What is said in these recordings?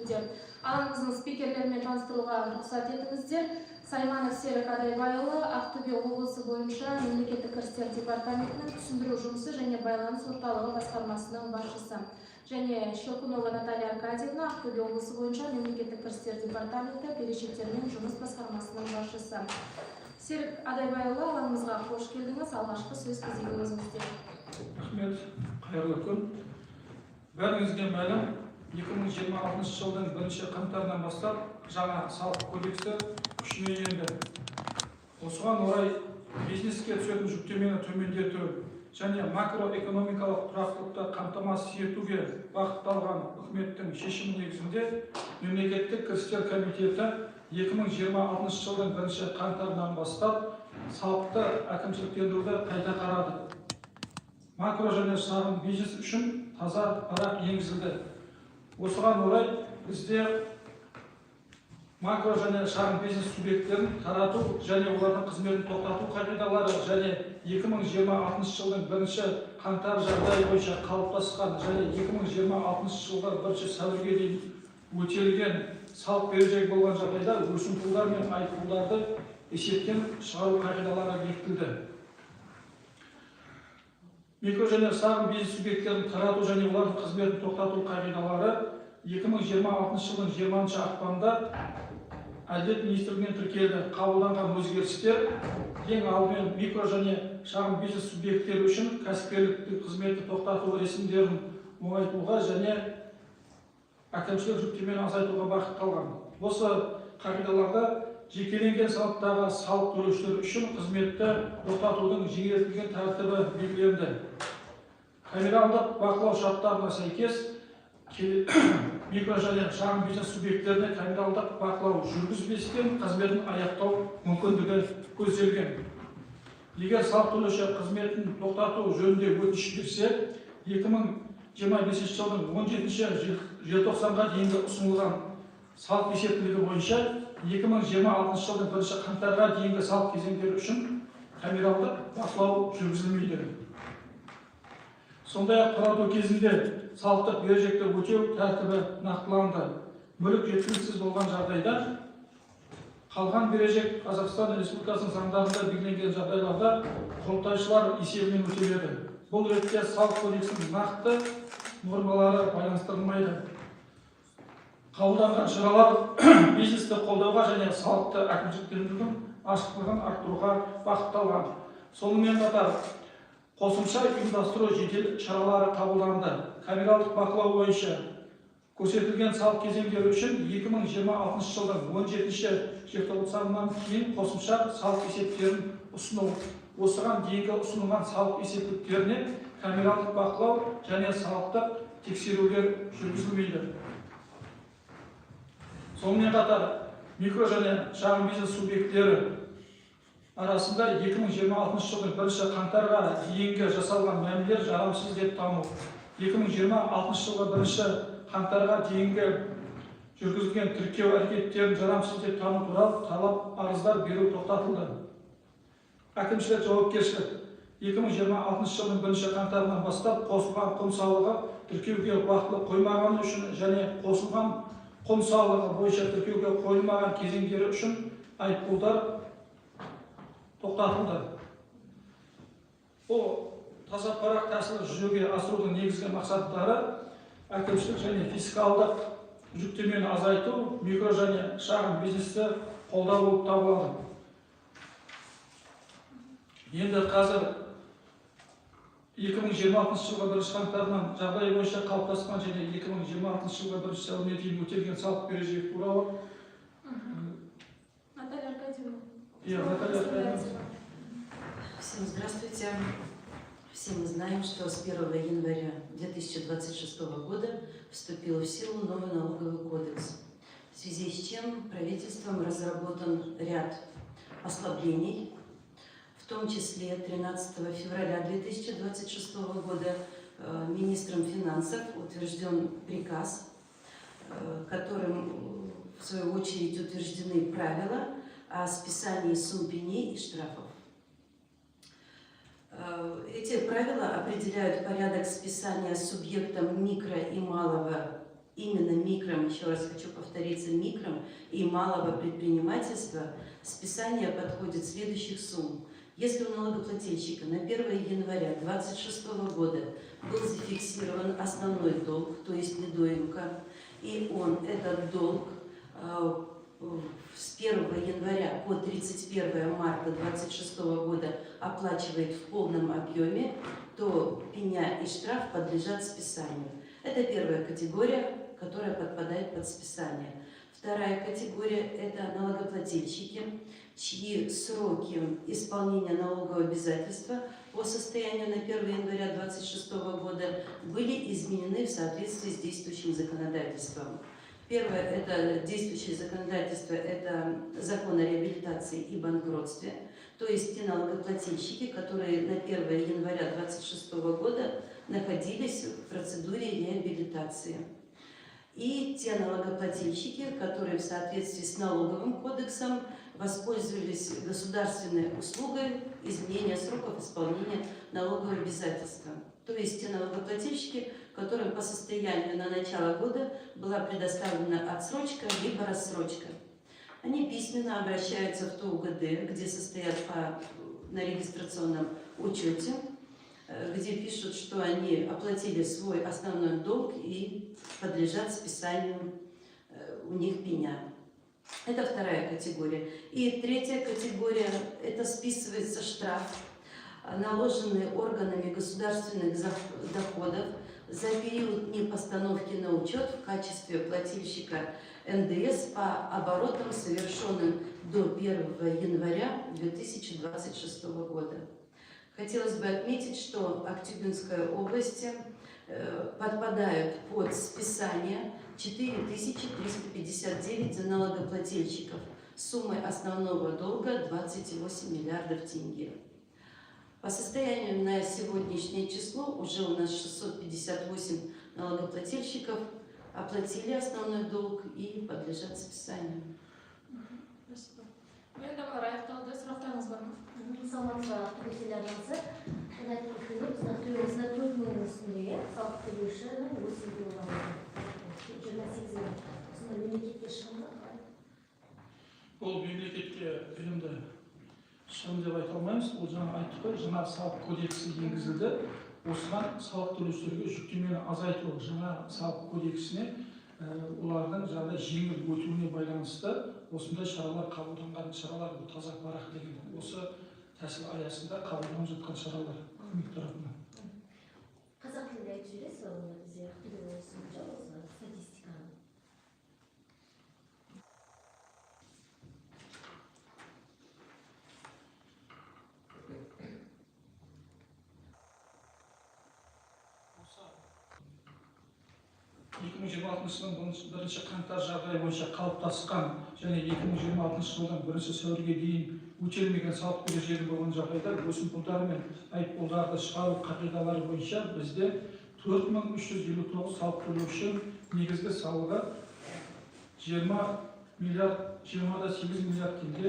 жүргізілуде. Алаңымыздың спикерлерімен таныстыруға рұқсат етіңіздер. Сайманов Серік Адайбайұлы, Ақтөбе облысы бойынша мемлекеттік кірістер департаментінің түсіндіру жұмысы және байланыс орталығы басқармасының басшысы. Және Щелкунова Наталья Аркадьевна, Ақтөбе облысы бойынша мемлекеттік кірістер департаменті берешектермен жұмыс басқармасының басшысы. Серік Адайбайұлы, алаңымызға қош келдіңіз. Алғашқы сөз кезегі өзіңізде. Рахмет, қайырлы күн. Бәріңізге мәлім, 2026 жылдың 1 қаңтарынан бастап жаңа салық кодексі күшіне енді. Осыған орай бизнеске түсетін жүктемені төмендету және макроэкономикалық тұрақтылықты қамтамасыз етуге бағытталған үкіметтің шешімі негізінде Мемлекеттік кірістер комитеті 2026 жылдың 1 қаңтарынан бастап салықты әкімшіліктендіруді қайта қарады. Макро және шағын бизнес үшін таза парақ енгізілді. Осыған орай бізде макро және шағын бизнес субъекттерін тарату және олардың қызметін тоқтату қағидалары және 2026 жылдың 1 қаңтар жағдайы бойынша қалыптасқан және 2026 жылғы 1 сәуірге дейін өтелген салық берешегі болған жағдайда өсімпұлдар мен айыппұлдарды есептен шығару қағидалары бекітілді. Микро және шағын бизнес субъекттерін тарату және олардың қызметін тоқтату қағидалары 2026 жылдың 20 ақпанда Әділет министрлігінен тіркелді. Қабылданған өзгерістер ең алдымен микро және шағын бизнес субъекттері үшін кәсіпкерлік қызметті тоқтату рәсімдерін оңайтуға және әкімшілік жүктемені азайтуға бағытталған. Осы қағидаларда жекеленген салықтағы салық төлеушілер үшін қызметті тоқтатудың жеңілдетілген тәртібі белгіленді. Камералдық бақылау шарттарына сәйкес микро және шағын бизнес субъекттеріне камералдық бақылау жүргізбестен қызметін аяқтау мүмкіндігі көзделген. Егер салық төлеуші қызметін тоқтату жөнінде өтініш берсе, 2025 жылдың 17 желтоқсанға дейінгі ұсынылған салық есептілігі бойынша 2026 жылдың 1 қаңтарға дейінгі салық кезеңдері үшін камералдық бақылау жүргізілмейді. Сондай-ақ тарату кезінде салықтық берешекті өтеу тәртібі нақтыланды. Мүлік жеткіліксіз болған жағдайда қалған берешек Қазақстан Республикасының заңдарында белгіленген жағдайларда құрылтайшылар есебінен өтеледі. Бұл ретте салық кодексінің нақты нормалары байланыстырылмайды. Қабылданған шаралар бизнесті қолдауға және салықты әкімшіліктендірудің ашықтығын арттыруға бағытталған. Сонымен қатар қосымша ұйымдастыру жедел шаралары қабылданды. Камералдық бақылау бойынша көрсетілген салық кезеңдері үшін 2026 жылдың 17 желтоқсаннан кейін қосымша салық есептерін ұсыну. Осыған дейінгі ұсынылған салық есептіктеріне камералдық бақылау және салықтық тексерулер жүргізілмейді. Сонымен қатар микро және шағын бизнес субъекттері арасында 2026 жылдың 1 қаңтарға дейінгі жасалған мәмілелер жарамсыз деп тану. 2026 жылғы 1 қаңтарға дейінгі жүргізілген тіркеу әрекеттерін жарамсыз деп тану туралы талап арыздар беру тоқтатылды. Әкімшілік жауапкершілік 2026 жылдың 1 қаңтарынан бастап қосылған құн салығы тіркеуге уақытылы қоймағаны үшін және қосылған құн салығы бойынша тіркеуге қойылмаған кезеңдері үшін айыппұлдар тоқтатылды. Бұл таза парақ тәсілі жүзеге асырудың негізгі мақсаттары әкімшілік және фискалдық жүктемені азайту, микро және шағын бизнесті қолдау болып табылады. Енді қазір 2026 жылғы 1 қаңтарынан жағдай бойынша қалыптасқан және 2026 жылғы 1 сәуіріне дейін өтелген салық берешегі туралы. Наталья Аркадьевна. Всем здравствуйте. Все мы знаем, что с 1 января 2026 года вступил в силу новый налоговый кодекс, в связи с чем правительством разработан ряд послаблений, в том числе 13 февраля 2026 года министром финансов утвержден приказ, которым в свою очередь утверждены правила о списании сумм пеней и штрафов. Эти правила определяют порядок списания субъектам микро и малого именно микро, еще раз хочу повториться, микро и малого предпринимательства, списание подходит следующих сумм. Если у налогоплательщика на 1 января 2026 года был зафиксирован основной долг, то есть недоимка, и он этот долг с 1 января по 31 марта 2026 года оплачивает в полном объеме, то пеня и штраф подлежат списанию. Это первая категория, которая подпадает под списание. Вторая категория – это налогоплательщики, чьи сроки исполнения налогового обязательства по состоянию на 1 января 2026 года были изменены в соответствии с действующим законодательством. Первое – это действующее законодательство, это закон о реабилитации и банкротстве, то есть те налогоплательщики, которые на 1 января 2026 года находились в процедуре реабилитации. И те налогоплательщики, которые в соответствии с налоговым кодексом воспользовались государственной услугой изменения сроков исполнения налогового обязательства. То есть те налогоплательщики, которым по состоянию на начало года была предоставлена отсрочка либо рассрочка. Они письменно обращаются в то УГД, где состоят на регистрационном учете, где пишут, что они оплатили свой основной долг и подлежат списанию у них пеня. Это вторая категория. И третья категория – это списывается штраф, наложенный органами государственных доходов за период непостановки на учет в качестве плательщика НДС по оборотам, совершенным до 1 января 2026 года. Хотелось бы отметить, что Актюбинская область подпадают под списание 4359 налогоплательщиков с суммой основного долга 28 миллиардов тенге. По состоянию на сегодняшнее число уже у нас 658 налогоплательщиков оплатили основной долг и подлежат списанию. Спасибо. Енді балалар аяқталды. Сұрақтарыңыз бар ма? Саламатсыздар, ақтөбе телеарнасы. Мен айтып өткендей, біздің ақтөбемізде 4 мыңның үстінде салық төлеушінің өсімге болған 28 мың. Осында мемлекетке шығын ба? Ол мемлекетке білімді шығын деп айта алмаймыз. Ол жаңа айттық қой, жаңа салық кодексі енгізілді. Осыған салық төлеушілерге жүктемені азайту жаңа салық кодексіне олардың жағдай жеңіл өтуіне байланысты осындай шаралар қабылданған шаралар, бұл таза парақ деген осы тәсіл аясында қабылданып жатқан шаралар үкімет тарапынан. Қазақ тілінде айтып жібересіз ба оны бізде ақтөбе облысында осы статистиканы? жылдың 1 қаңтар жағдайы бойынша қалыптасқан және 2026 жылдың 1 сәуірге дейін өтелмеген салық берешегі болған жағдайда өсімпұлдары мен айыппұлдарды шығару қағидалары бойынша бізде 4359 салық төлеуші негізгі салығы 20,8 миллиард теңге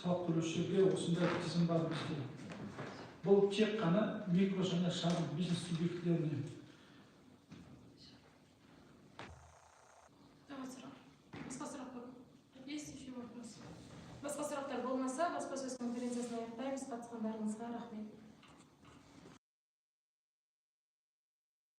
салық төлеушілерге осындай тізім бар бізде. Бұл тек қана микро және шағын бизнес субъектілеріне. Басқа сұрақтар болмаса, баспасөз конференциясына аяқтаймыз. Қатысқандарыңызға рахмет.